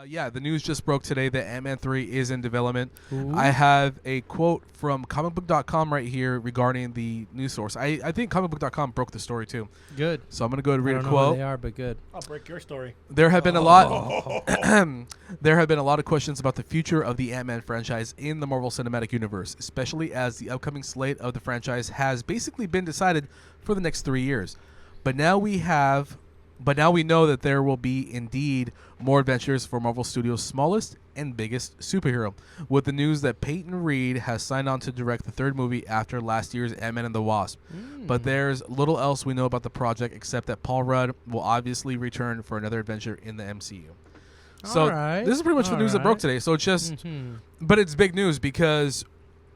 Yeah, the news just broke today that Ant-Man 3 is in development. Ooh. I have a quote from comicbook.com right here regarding the news source. I think comicbook.com broke the story too. Good. So I'm going to go ahead and read I a don't know who quote. they are, but good. I'll break your story. There have been a lot there have been a lot of questions about the future of the Ant-Man franchise in the Marvel Cinematic Universe, especially as the upcoming slate of the franchise has basically been decided for the next 3 years. But now we know that there will be indeed more adventures for Marvel Studios' smallest and biggest superhero, with the news that Peyton Reed has signed on to direct the third movie after last year's Ant-Man and the Wasp. But there's little else we know about the project except that Paul Rudd will obviously return for another adventure in the MCU. So Alright. this is pretty much the news that broke today. So it's just, but it's big news because,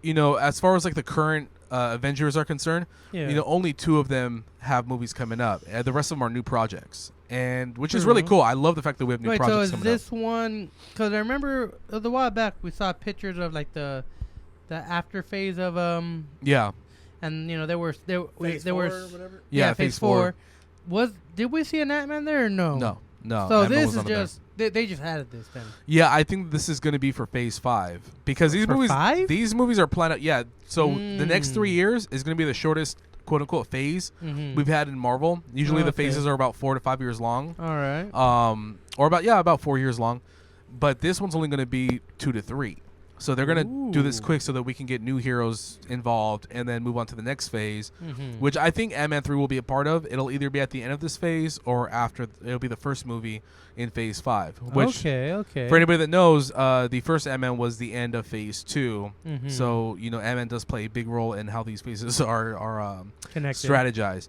as far as like the current Avengers are concerned, only 2 of them have movies coming up. The rest of them are new projects, and which is really cool. I love the fact that we have new projects so is coming this up. one? Because I remember a while back we saw pictures of like the after phase of Yeah. and Phase there 4 were or whatever? Yeah, phase phase 4. Did we see an Ant-Man there or no? No. So Ant-Man this was is not there. just they just added this then. Yeah, I think this is going to be for Phase 5 because these For movies 5? these movies are planned out. Yeah, so the next 3 years is going to be the shortest quote unquote phase we've had in Marvel. Usually the phases are about 4 to 5 years long. All right. Or about 4 years long. But this one's only going to be 2 to 3. So they're going to do this quick so that we can get new heroes involved and then move on to the next phase, which I think Ant-Man 3 will be a part of. It'll either be at the end of this phase or after. It'll be the first movie in Phase 5. Which, okay. for anybody that knows, the first Ant-Man was the end of Phase 2. So, Ant-Man does play a big role in how these phases are Connected. strategized.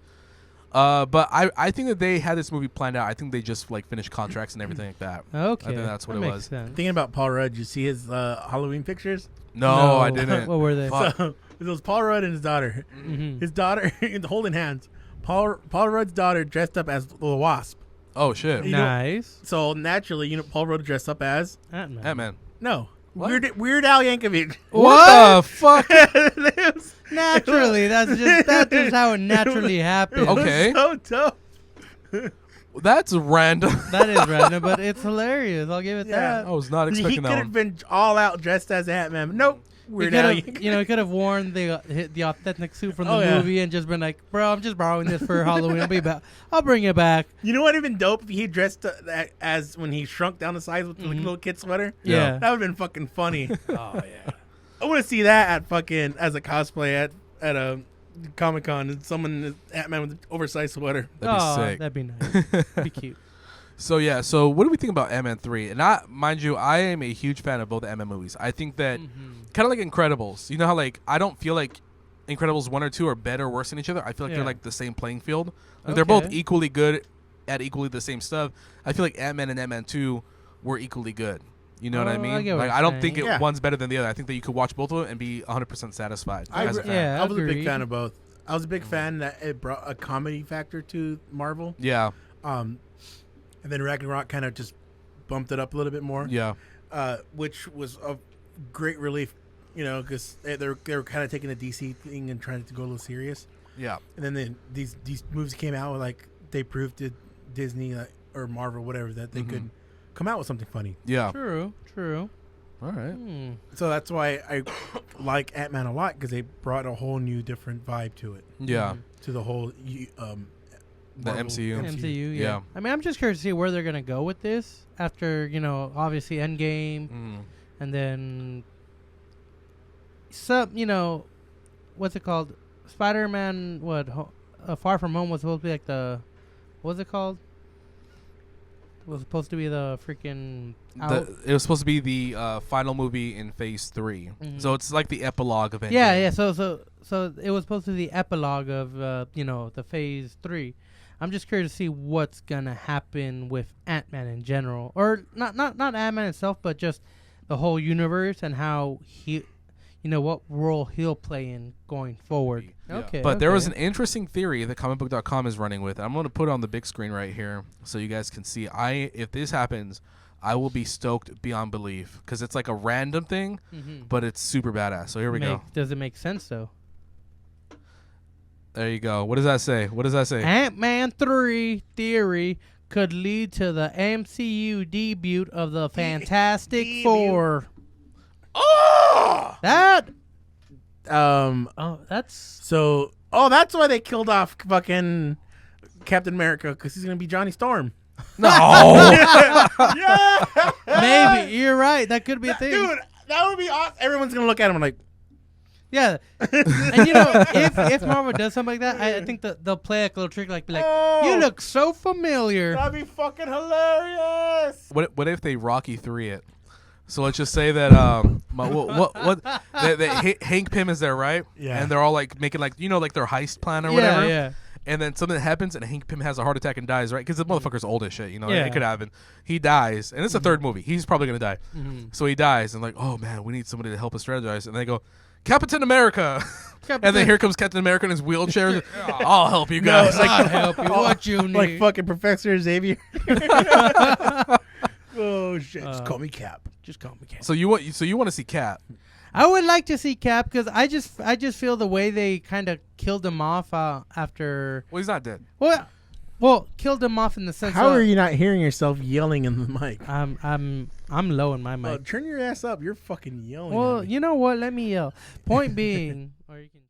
But I think that they had this movie planned out. I think they just finished contracts and everything like that. Okay. I think that's what that it makes was. sense. Thinking about Paul Rudd, you see his Halloween pictures? No, I didn't. What were they? So it was Paul Rudd and his daughter. His daughter holding hands. Paul Rudd's daughter dressed up as the Wasp. Oh shit. Nice. So naturally, Paul Rudd dressed up as Ant-Man. Ant-Man. no What? Weird Al Yankovic. What the fuck? Naturally, that's just how it naturally happens. Okay. So dope. That's random. That is random, but it's hilarious. I'll give it Yeah. I that. was not He expecting could that have one. been all out dressed as Ant-Man. Nope. He Weird could Al have, Yankovic. he could have worn the authentic suit from the Oh, yeah. movie and just been like, "Bro, I'm just borrowing this for Halloween. I'll be back. I'll bring it back." You know what would have been dope if he dressed as when he shrunk down the size with the little kid sweater? Yeah. That would have been fucking funny. Oh, yeah. I want to see that at fucking, as a cosplay at a Comic-Con. Someone, Ant-Man with an oversized sweater. That'd be sick. That'd be nice. That'd be cute. So yeah, what do we think about Ant-Man 3? And mind you, I am a huge fan of both Ant-Man movies. I think that kind of like Incredibles. You know how I don't feel like Incredibles 1 or 2 are better or worse than each other. I feel like they're like the same playing field. Like they're both equally good at equally the same stuff. I feel like Ant-Man and Ant-Man 2 were equally good. You know what I mean? I get what I you're don't think saying. one's better than the other. I think that you could watch both of them and be 100% satisfied as a fan. Yeah, I was a big agreed. fan of both. I was a big fan that it brought a comedy factor to Marvel. Yeah. And then Ragnarok kind of just bumped it up a little bit more. Yeah. Which was a great relief, because they were kind of taking the DC thing and trying to go a little serious. Yeah. And then these movies came out, they proved to Disney or Marvel, whatever, that they could come out with something funny. Yeah. True. All right. So that's why I like Ant-Man a lot, because they brought a whole new different vibe to it. Yeah. To the whole The Marvel MCU. MCU, yeah. Yeah. I mean, I'm just curious to see where they're gonna go with this after, obviously Endgame, and then some, what's it called? Spider-Man. Far From Home was supposed to be like what's it called? It was supposed to be the freaking. It was supposed to be the final movie in Phase 3. So it's like the epilogue of Endgame. Yeah. So it was supposed to be the epilogue of the Phase 3. I'm just curious to see what's gonna happen with Ant-Man in general, or not Ant-Man itself, but just the whole universe and how he, what role he'll play in going forward. Yeah. Okay. But there was an interesting theory that comicbook.com is running with. I'm going to put it on the big screen right here so you guys can see. If this happens, I will be stoked beyond belief because it's like a random thing, but it's super badass. So here we go. Does it make sense though? There you go. What does that say? Ant-Man 3 theory could lead to the MCU debut of the Fantastic Four. Oh! That. Oh, That's. So, that's why they killed off fucking Captain America, because he's gonna be Johnny Storm. No. Yeah. Maybe you're right. That could be a thing, dude. That would be awesome. Everyone's gonna look at him like, yeah. And you know, if Marvel does something like that, I think that they'll play a little trick, like be like, "You look so familiar." that'd be fucking hilarious. What if they Rocky 3 it? So let's just say that Hank Pym is there, right? Yeah. And they're all like making like like their heist plan or whatever. Yeah. And then something happens, and Hank Pym has a heart attack and dies, right? Because the motherfucker's old as shit, Yeah. It could happen. He dies, and it's the third movie. He's probably gonna die. Mm-hmm. So he dies, and like, oh man, we need somebody to help us strategize. And they go, Captain America. Captain- And then here comes Captain America in his wheelchair. I'll help you guys. I'll help you. What you need? Like fucking Professor Xavier. Oh shit! Just call me Cap. Just call me Cap. So you want to see Cap? I would like to see Cap because I just feel the way they kind of killed him off after. Well, he's not dead. Well, killed him off in the sense. How are you not hearing yourself yelling in the mic? I'm low in my mic. Turn your ass up. You're fucking yelling. Well, at me. you know what? Let me yell. Point being, or you can.